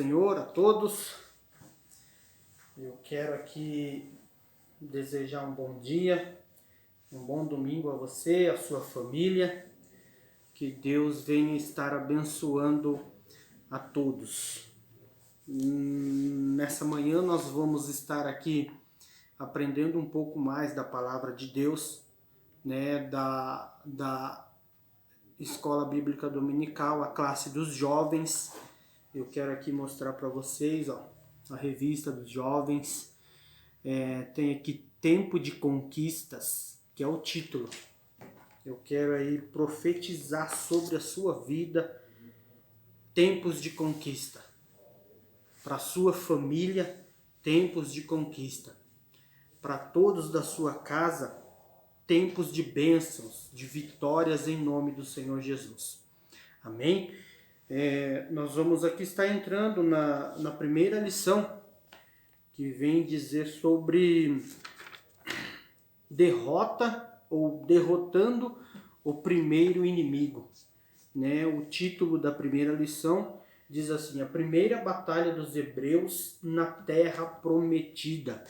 Senhor a todos. Eu quero aqui desejar um bom dia, um bom domingo a você, a sua família. Que Deus venha estar abençoando a todos. Nessa manhã nós vamos estar aqui aprendendo um pouco mais da palavra de Deus, né, da Escola Bíblica Dominical, a classe dos jovens. Eu quero aqui mostrar para vocês, a revista dos jovens. Tem aqui Tempo de Conquistas, que é o título. Eu quero aí profetizar sobre a sua vida tempos de conquista. Para a sua família, tempos de conquista. Para todos da sua casa, tempos de bênçãos, de vitórias em nome do Senhor Jesus. Amém? Nós vamos aqui estar entrando na primeira lição, que vem dizer sobre derrota ou derrotando o primeiro inimigo. Né? O título da primeira lição diz assim: a primeira batalha dos hebreus na terra prometida.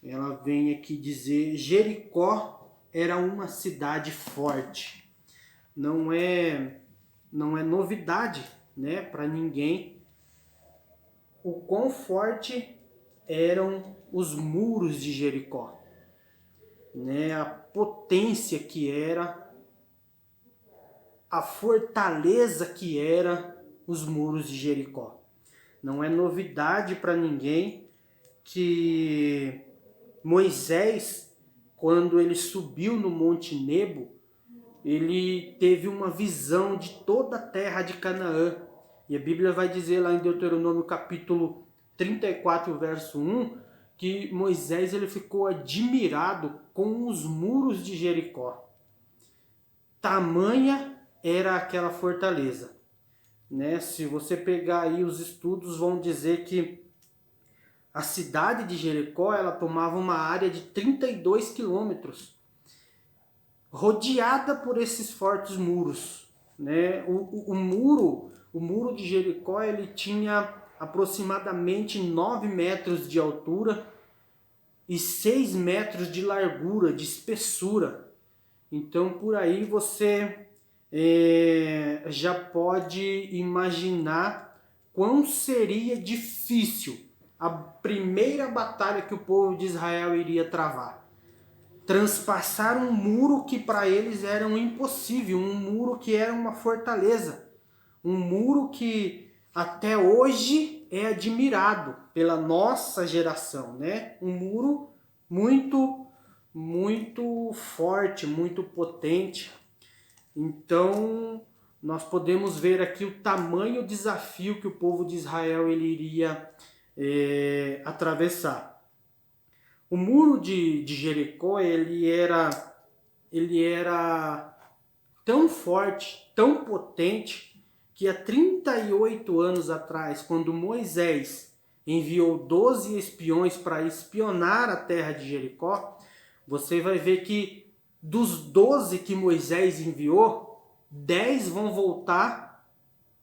Ela vem aqui dizer: Jericó era uma cidade forte. Não é novidade, né, para ninguém o quão forte eram os muros de Jericó, né, a potência que era, a fortaleza que era os muros de Jericó. Não é novidade para ninguém que Moisés, quando ele subiu no Monte Nebo, ele teve uma visão de toda a terra de Canaã. E a Bíblia vai dizer lá em Deuteronômio capítulo 34, verso 1, que Moisés ele ficou admirado com os muros de Jericó. Tamanha era aquela fortaleza. Né? Se você pegar aí os estudos, vão dizer que a cidade de Jericó ela tomava uma área de 32 quilômetros, rodeada por esses fortes muros. Né? O muro de Jericó ele tinha aproximadamente 9 metros de altura e 6 metros de largura, de espessura. Então por aí você já pode imaginar quão seria difícil a primeira batalha que o povo de Israel iria travar. Transpassar um muro que para eles era um impossível, um muro que era uma fortaleza, um muro que até hoje é admirado pela nossa geração, né? Um muro muito, muito forte, muito potente. Então, nós podemos ver aqui o tamanho desafio que o povo de Israel ele iria atravessar. O muro de Jericó ele era tão forte, tão potente, que há 38 anos atrás, quando Moisés enviou 12 espiões para espionar a terra de Jericó, você vai ver que dos 12 que Moisés enviou, 10 vão voltar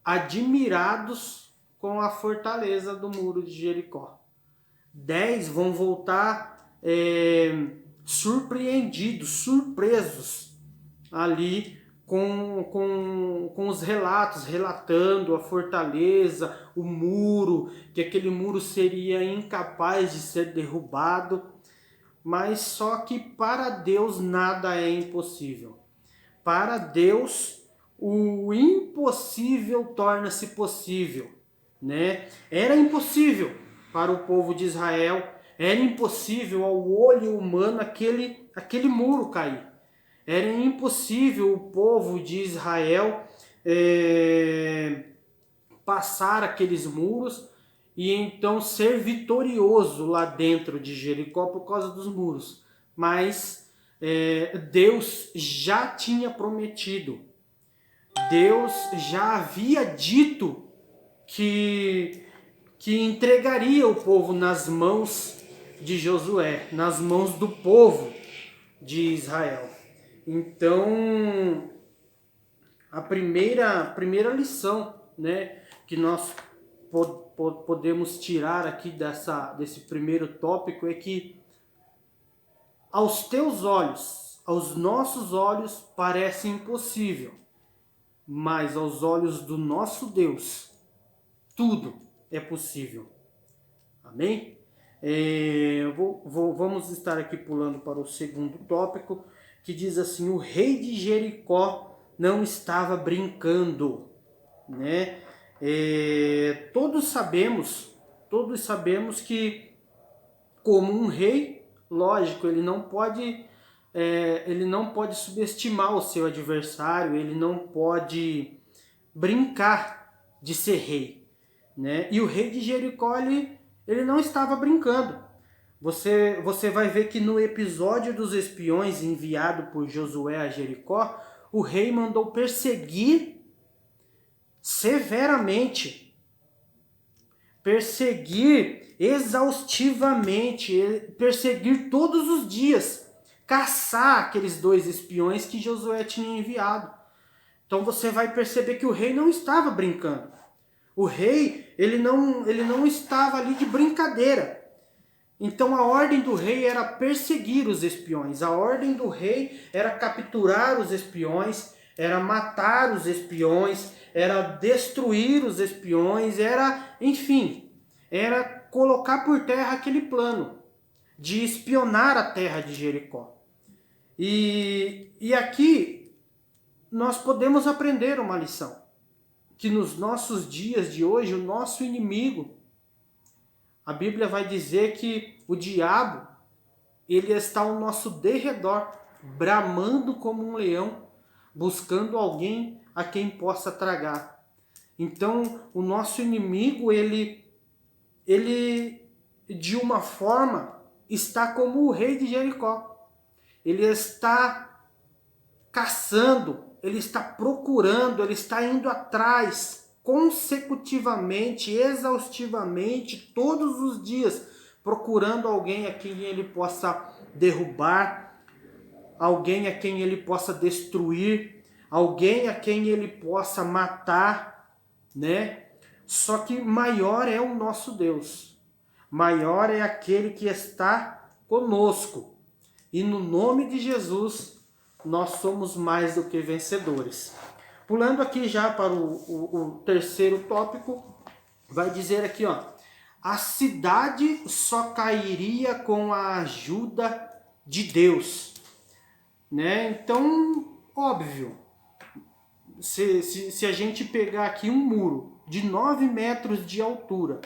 admirados com a fortaleza do muro de Jericó. 10 vão voltar surpreendidos, surpresos ali com os relatos, relatando a fortaleza, o muro, que aquele muro seria incapaz de ser derrubado. Mas só que para Deus nada é impossível. Para Deus o impossível torna-se possível, né? Era impossível para o povo de Israel, era impossível ao olho humano aquele muro cair. Era impossível o povo de Israel passar aqueles muros e então ser vitorioso lá dentro de Jericó por causa dos muros. Mas Deus já tinha prometido, Deus já havia dito que entregaria o povo nas mãos de Josué, nas mãos do povo de Israel. Então, a primeira lição, né, que nós podemos tirar aqui desse primeiro tópico é que aos teus olhos, aos nossos olhos, parece impossível, mas aos olhos do nosso Deus, tudo é possível. Amém? Vamos estar aqui pulando para o segundo tópico, que diz assim: o rei de Jericó não estava brincando, né? Todos sabemos que, como um rei, lógico, ele não pode subestimar o seu adversário, ele não pode brincar de ser rei, né? E o rei de Jericó, ele não estava brincando. Você vai ver que no episódio dos espiões enviado por Josué a Jericó, o rei mandou perseguir severamente, perseguir exaustivamente, perseguir todos os dias, caçar aqueles 2 espiões que Josué tinha enviado. Então você vai perceber que o rei não estava brincando. O rei, ele não estava ali de brincadeira. Então a ordem do rei era perseguir os espiões. A ordem do rei era capturar os espiões, era matar os espiões, era destruir os espiões, era colocar por terra aquele plano de espionar a terra de Jericó. E aqui nós podemos aprender uma lição, que nos nossos dias de hoje, o nosso inimigo, a Bíblia vai dizer que o diabo, ele está ao nosso derredor, bramando como um leão, buscando alguém a quem possa tragar. Então, o nosso inimigo, ele de uma forma, está como o rei de Jericó. Ele está caçando, ele está procurando, ele está indo atrás consecutivamente, exaustivamente, todos os dias, procurando alguém a quem ele possa derrubar, alguém a quem ele possa destruir, alguém a quem ele possa matar, né? Só que maior é o nosso Deus, maior é aquele que está conosco. E no nome de Jesus, nós somos mais do que vencedores. Pulando aqui já para o terceiro tópico, vai dizer aqui, ó: a cidade só cairia com a ajuda de Deus, né? Então, óbvio, se a gente pegar aqui um muro de 9 metros de altura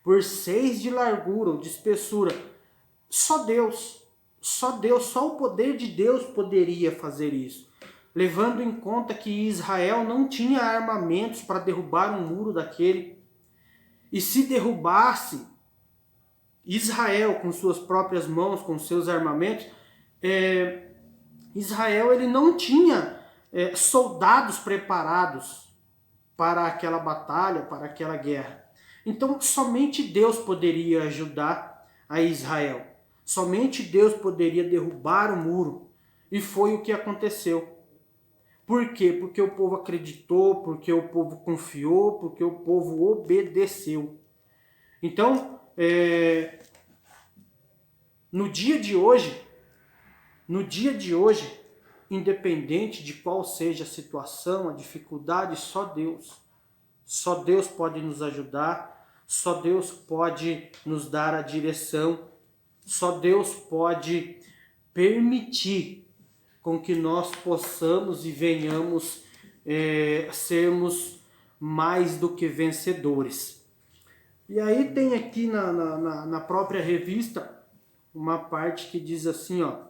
por 6 de largura ou de espessura, só o poder de Deus poderia fazer isso. Levando em conta que Israel não tinha armamentos para derrubar um muro daquele. E se derrubasse Israel com suas próprias mãos, com seus armamentos, Israel ele não tinha soldados preparados para aquela batalha, para aquela guerra. Então somente Deus poderia ajudar a Israel. Somente Deus poderia derrubar o muro. E foi o que aconteceu. Por quê? Porque o povo acreditou, porque o povo confiou, porque o povo obedeceu. Então, no dia de hoje, independente de qual seja a situação, a dificuldade, só Deus pode nos ajudar, só Deus pode nos dar a direção, só Deus pode permitir com que nós possamos e venhamos sermos mais do que vencedores. E aí tem aqui na própria revista uma parte que diz assim, ó: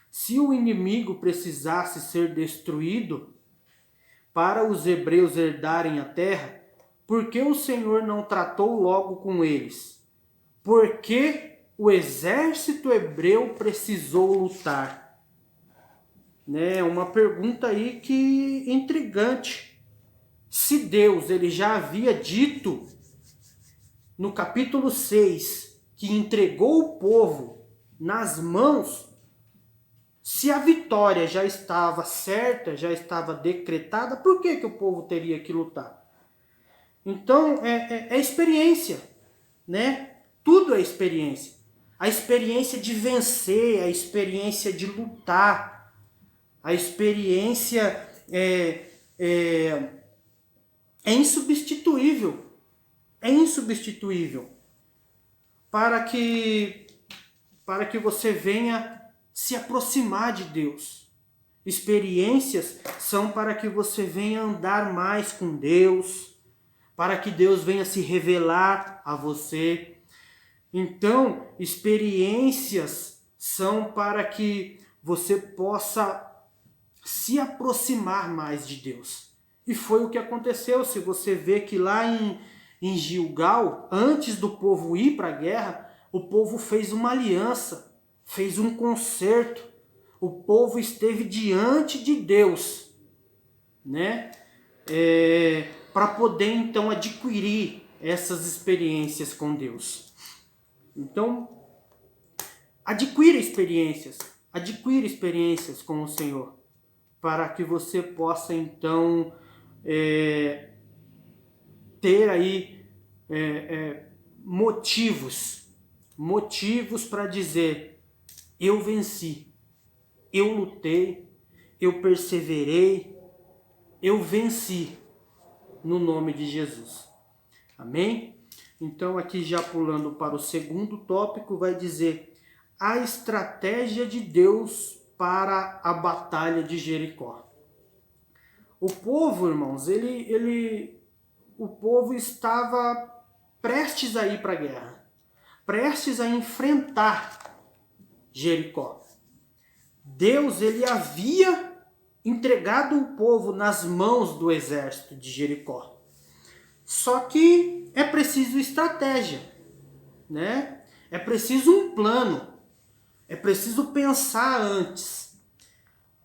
se o inimigo precisasse ser destruído para os hebreus herdarem a terra, por que o Senhor não tratou logo com eles? Por que o exército hebreu precisou lutar? Né? Uma pergunta aí que intrigante. Se Deus ele já havia dito no capítulo 6 que entregou o povo nas mãos, se a vitória já estava certa, já estava decretada, por que o povo teria que lutar? Então, é experiência, né? Tudo é experiência. A experiência de vencer, a experiência de lutar, a experiência é insubstituível. É insubstituível para que você venha se aproximar de Deus. Experiências são para que você venha andar mais com Deus, para que Deus venha se revelar a você. Então, experiências são para que você possa se aproximar mais de Deus. E foi o que aconteceu. Se você vê que lá em Gilgal, antes do povo ir para a guerra, o povo fez uma aliança, fez um concerto. O povo esteve diante de Deus, né? Para poder então adquirir essas experiências com Deus. Então, adquira experiências com o Senhor, para que você possa então ter aí motivos para dizer: eu venci, eu lutei, eu perseverei, eu venci, no nome de Jesus. Amém? Então aqui já pulando para o segundo tópico, vai dizer a estratégia de Deus para a batalha de Jericó. O povo, irmãos, o povo estava prestes a ir para a guerra, prestes a enfrentar Jericó. Deus, ele havia entregado o povo nas mãos do exército de Jericó. Só que é preciso estratégia, né? É preciso um plano, é preciso pensar antes.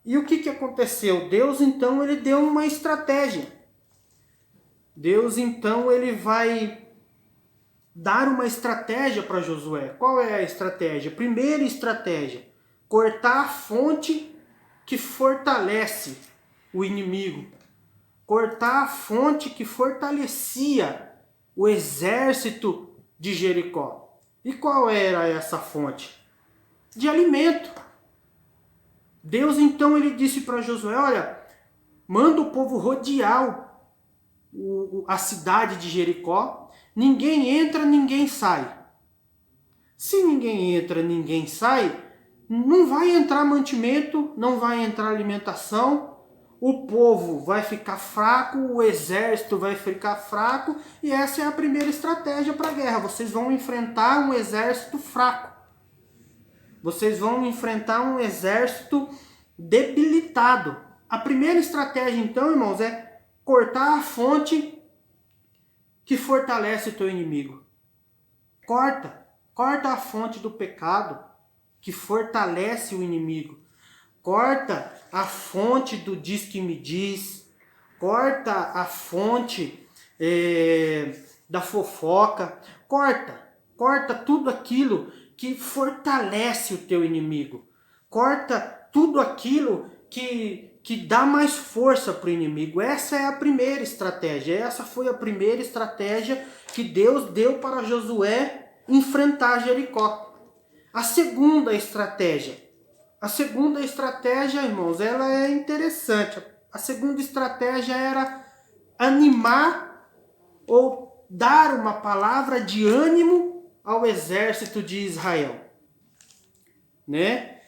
E o que aconteceu? Deus, então, ele deu uma estratégia. Deus, então, ele vai dar uma estratégia para Josué. Qual é a estratégia? Primeira estratégia: cortar a fonte que fortalece o inimigo. Cortar a fonte que fortalecia o exército de Jericó. E qual era essa fonte? De alimento. Deus, então, ele disse para Josué: olha, manda o povo rodear a cidade de Jericó. Ninguém entra, ninguém sai. Se ninguém entra, ninguém sai, não vai entrar mantimento, não vai entrar alimentação. O povo vai ficar fraco, o exército vai ficar fraco, e essa é a primeira estratégia para a guerra. Vocês vão enfrentar um exército fraco. Vocês vão enfrentar um exército debilitado. A primeira estratégia, então, irmãos, é cortar a fonte que fortalece o teu inimigo. Corta a fonte do pecado que fortalece o inimigo. Corta a fonte do diz que me diz. Corta a fonte da fofoca. Corta tudo aquilo que fortalece o teu inimigo. Corta tudo aquilo que dá mais força para o inimigo. Essa é a primeira estratégia. Essa foi a primeira estratégia que Deus deu para Josué enfrentar Jericó. A segunda estratégia, irmãos, ela é interessante. A segunda estratégia era animar ou dar uma palavra de ânimo ao exército de Israel, né?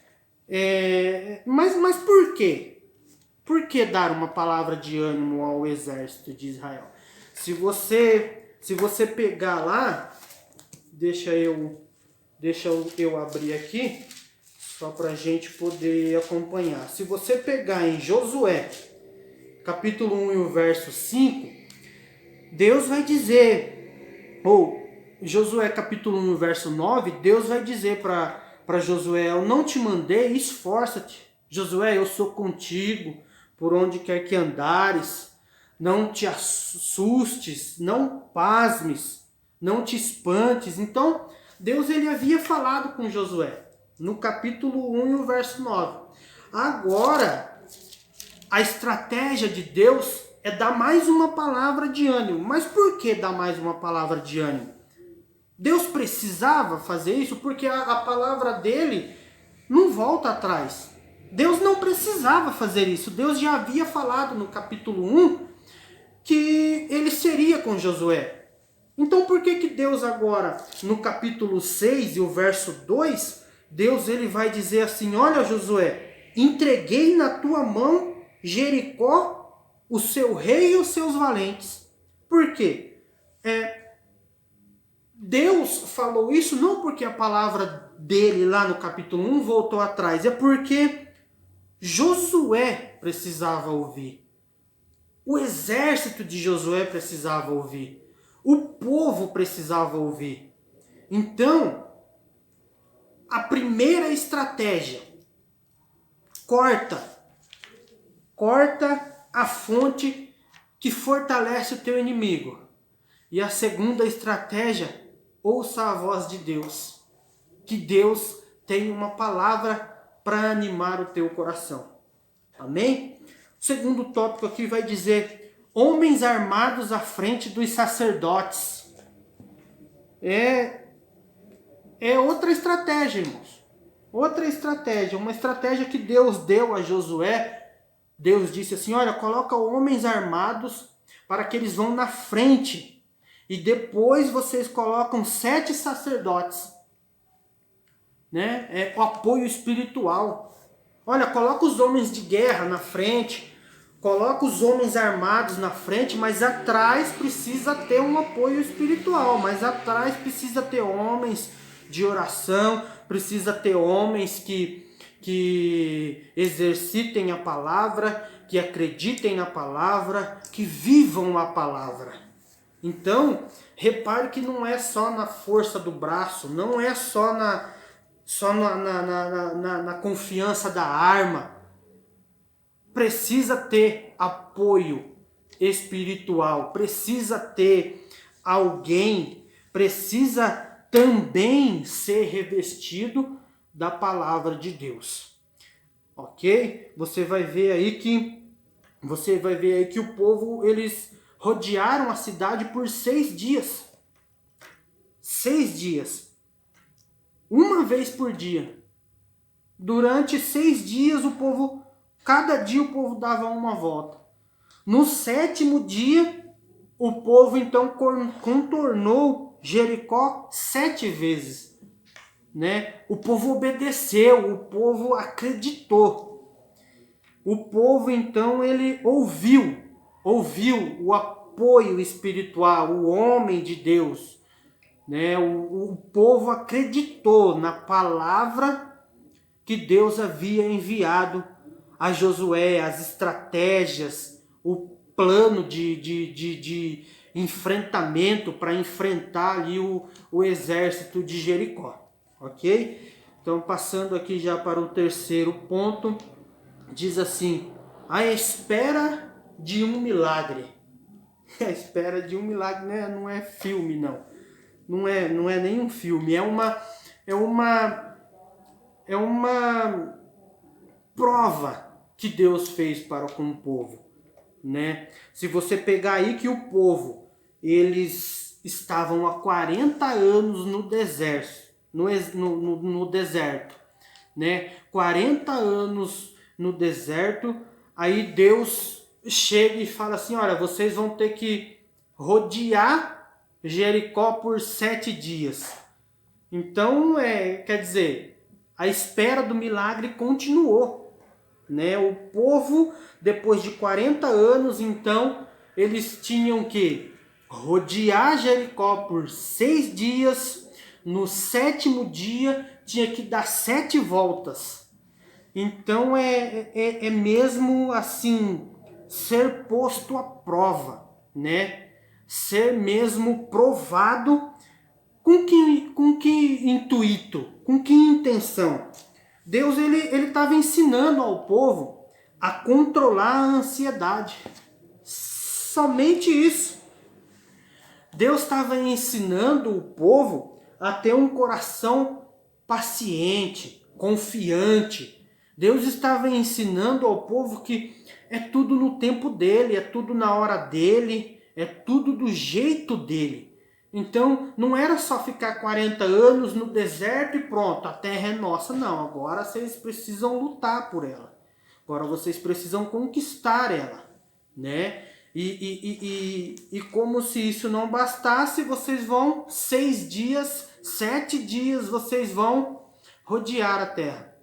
Mas por quê? Por que dar uma palavra de ânimo ao exército de Israel? Se você pegar lá, deixa eu abrir aqui, só para a gente poder acompanhar. Se você pegar em Josué, capítulo 1 e o verso 5, Deus vai dizer, ou Josué capítulo 1 e verso 9, Deus vai dizer para Josué: eu não te mandei, esforça-te. Josué, eu sou contigo, por onde quer que andares. Não te assustes, não pasmes, não te espantes. Então, Deus, ele havia falado com Josué no capítulo 1 e o verso 9. Agora, a estratégia de Deus é dar mais uma palavra de ânimo. Mas por que dar mais uma palavra de ânimo? Deus precisava fazer isso porque a palavra dele não volta atrás. Deus não precisava fazer isso. Deus já havia falado no capítulo 1 que ele seria com Josué. Então por que Deus agora, no capítulo 6 e o verso 2, Deus ele vai dizer assim: olha Josué, entreguei na tua mão Jericó, o seu rei e os seus valentes. Por quê? Deus falou isso não porque a palavra dele lá no capítulo 1 voltou atrás, é porque Josué precisava ouvir. O exército de Josué precisava ouvir. O povo precisava ouvir. Então, a primeira estratégia: corta a fonte que fortalece o teu inimigo. E a segunda estratégia: ouça a voz de Deus. Que Deus tem uma palavra para animar o teu coração. Amém? O segundo tópico aqui vai dizer: homens armados à frente dos sacerdotes. É outra estratégia, irmãos. Outra estratégia, uma estratégia que Deus deu a Josué. Deus disse assim: olha, coloca homens armados para que eles vão na frente. E depois vocês colocam 7 sacerdotes. Né? É o apoio espiritual. Olha, coloca os homens de guerra na frente. Coloca os homens armados na frente, mas atrás precisa ter um apoio espiritual. Mas atrás precisa ter homens de oração, precisa ter homens que exercitem a palavra, que acreditem na palavra, que vivam a palavra. Então, repare que não é só na força do braço, não é só na confiança da arma. Precisa ter apoio espiritual, precisa ter alguém, precisa também ser revestido da palavra de Deus. Ok? Você vai ver aí que o povo, eles rodearam a cidade por 6 dias. 6 dias. Uma vez por dia. Durante 6 dias cada dia o povo dava uma volta. No 7º dia, o povo então contornou Jericó 7 vezes. Né? O povo obedeceu, o povo acreditou. O povo então ele ouviu o apoio espiritual, o homem de Deus. Né? O povo acreditou na palavra que Deus havia enviado a Josué, as estratégias, o plano de enfrentamento para enfrentar ali o exército de Jericó. Ok? Então, passando aqui já para o terceiro ponto, diz assim: a espera de um milagre. A espera de um milagre, né? Não é filme, não. Não é nenhum filme, é uma prova que Deus fez com o povo, né? Se você pegar aí que o povo, eles estavam há 40 anos no deserto, no deserto, né? 40 anos no deserto, aí Deus chega e fala assim: olha, vocês vão ter que rodear Jericó por 7 dias. Então, quer dizer, a espera do milagre continuou, né? O povo, depois de 40 anos, então, eles tinham que rodear Jericó por 6 dias. No 7º dia, tinha que dar 7 voltas. Então, é mesmo assim, ser posto à prova, né? Ser mesmo provado. Com que intuito? Com que intenção? Deus ele estava ensinando ao povo a controlar a ansiedade. Somente isso. Deus estava ensinando o povo a ter um coração paciente, confiante, Deus estava ensinando ao povo que é tudo no tempo dele, é tudo na hora dele, é tudo do jeito dele. Então, não era só ficar 40 anos no deserto e pronto, a terra é nossa. Não, agora vocês precisam lutar por ela. Agora vocês precisam conquistar ela, né? E como se isso não bastasse, vocês vão 6 dias, 7 dias, vocês vão rodear a terra,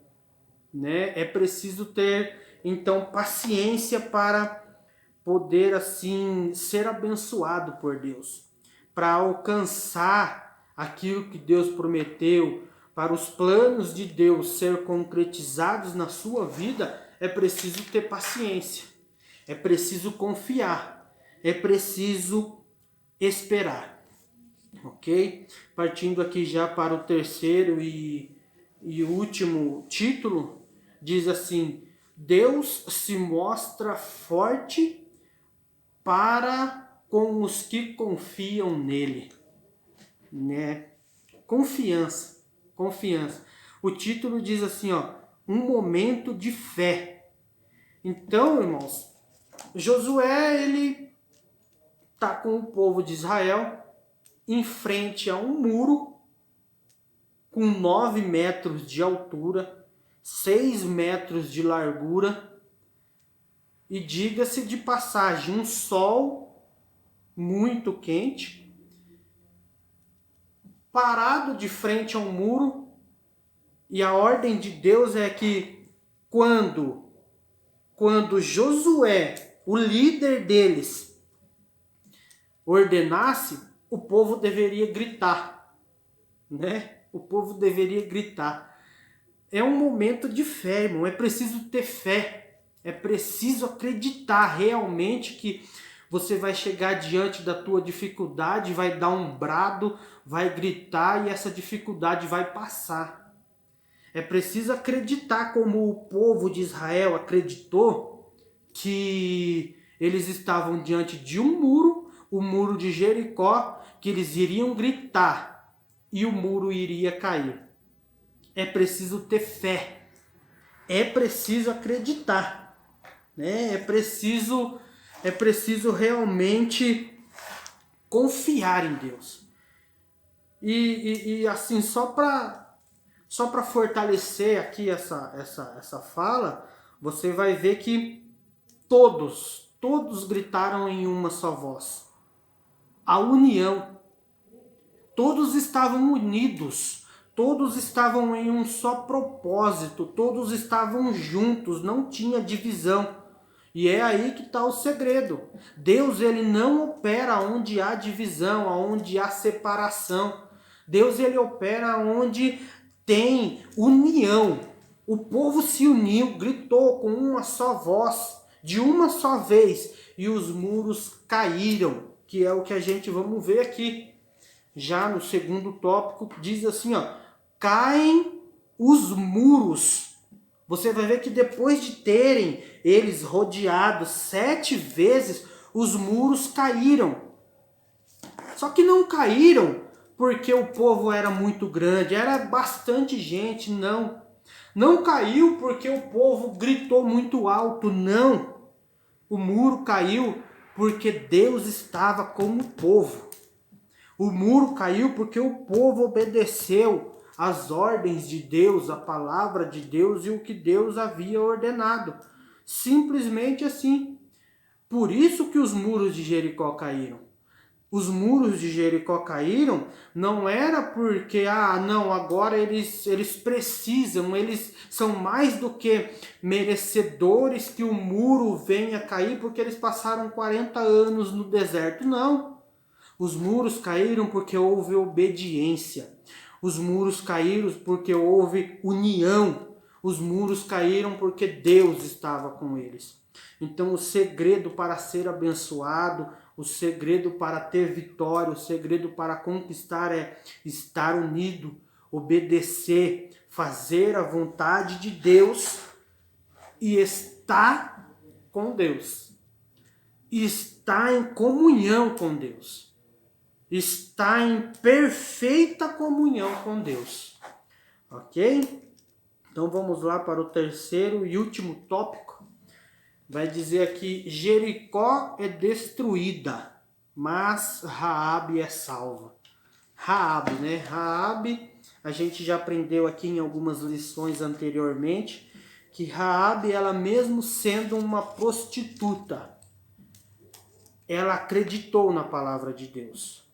né? É preciso ter, então, paciência para poder, assim, ser abençoado por Deus, para alcançar aquilo que Deus prometeu, para os planos de Deus ser concretizados na sua vida, é preciso ter paciência, é preciso confiar, é preciso esperar, ok? Partindo aqui já para o terceiro e último título, diz assim: Deus se mostra forte para com os que confiam nele, né? Confiança, confiança. O título diz assim, ó, um momento de fé. Então, irmãos, Josué, ele tá com o povo de Israel em frente a um muro com 9 metros de altura, 6 metros de largura, e diga-se de passagem, um sol muito quente, parado de frente a um muro, e a ordem de Deus é que quando Josué, o líder deles, ordenasse, o povo deveria gritar, né? O povo deveria gritar. É um momento de fé, irmão, é preciso ter fé, é preciso acreditar realmente que você vai chegar diante da tua dificuldade, vai dar um brado, vai gritar e essa dificuldade vai passar. É preciso acreditar como o povo de Israel acreditou que eles estavam diante de um muro, o muro de Jericó, que eles iriam gritar e o muro iria cair. É preciso ter fé, é preciso acreditar, né? É preciso realmente confiar em Deus. E assim, só para fortalecer aqui essa fala, você vai ver que todos gritaram em uma só voz. A união. Todos estavam unidos, todos estavam em um só propósito, todos estavam juntos, não tinha divisão. E é aí que está o segredo. Deus, ele não opera onde há divisão, onde há separação. Deus, ele opera onde tem união. O povo se uniu, gritou com uma só voz, de uma só vez, e os muros caíram, que é o que a gente vamos ver aqui. Já no segundo tópico, diz assim, ó, caem os muros. Você vai ver que depois de terem eles rodeados 7 vezes, os muros caíram. Só que não caíram porque o povo era muito grande, era bastante gente, não. Não caiu porque o povo gritou muito alto, não. O muro caiu porque Deus estava com o povo. O muro caiu porque o povo obedeceu às ordens de Deus, a palavra de Deus e o que Deus havia ordenado. Simplesmente assim. Por isso que os muros de Jericó caíram. Os muros de Jericó caíram não era porque, não, agora eles precisam, eles são mais do que merecedores que o muro venha cair porque eles passaram 40 anos no deserto. Não. Os muros caíram porque houve obediência. Os muros caíram porque houve união. Os muros caíram porque Deus estava com eles. Então o segredo para ser abençoado, o segredo para ter vitória, o segredo para conquistar é estar unido, obedecer, fazer a vontade de Deus e estar com Deus. Estar em comunhão com Deus. Está em perfeita comunhão com Deus. Ok? Então vamos lá para o terceiro e último tópico. Vai dizer aqui: Jericó é destruída, mas Raabe é salva. Raabe, né? Raabe, a gente já aprendeu aqui em algumas lições anteriormente, que Raabe, ela mesmo sendo uma prostituta, ela acreditou na palavra de Deus.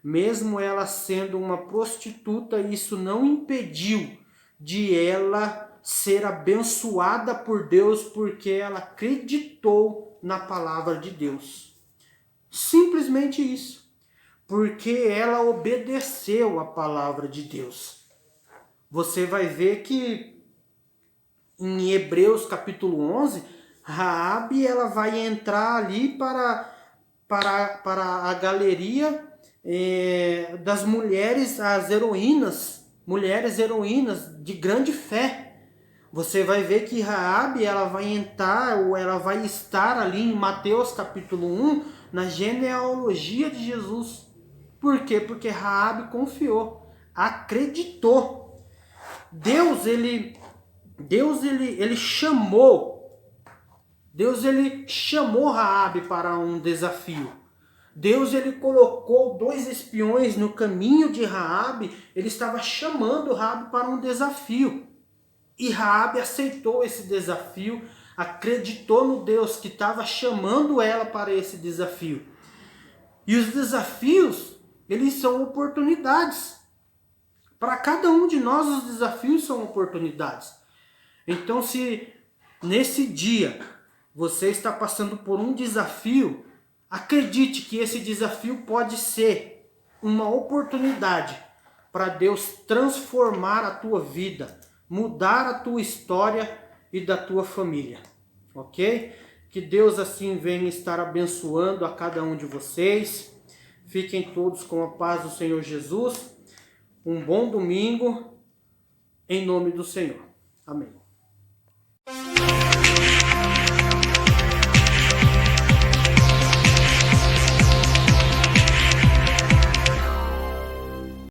Mesmo ela sendo uma prostituta, isso não impediu de ela ser abençoada por Deus, porque ela acreditou na palavra de Deus. Simplesmente isso. Porque ela obedeceu a palavra de Deus. Você vai ver que em Hebreus capítulo 11, Raabe, ela vai entrar ali para a galeria das mulheres, as heroínas, mulheres heroínas de grande fé. Você vai ver que Raabe, ela vai entrar, ou ela vai estar ali em Mateus capítulo 1, na genealogia de Jesus. Por quê? Porque Raabe confiou, acreditou. Deus ele chamou Raabe para um desafio. Deus ele colocou 2 espiões no caminho de Raabe, ele estava chamando Raabe para um desafio. E Raabe aceitou esse desafio, acreditou no Deus que estava chamando ela para esse desafio. E os desafios, eles são oportunidades. Para cada um de nós, os desafios são oportunidades. Então, se nesse dia você está passando por um desafio, acredite que esse desafio pode ser uma oportunidade para Deus transformar a tua vida, mudar a tua história e da tua família, ok? Que Deus assim venha estar abençoando a cada um de vocês. Fiquem todos com a paz do Senhor Jesus. Um bom domingo, em nome do Senhor. Amém.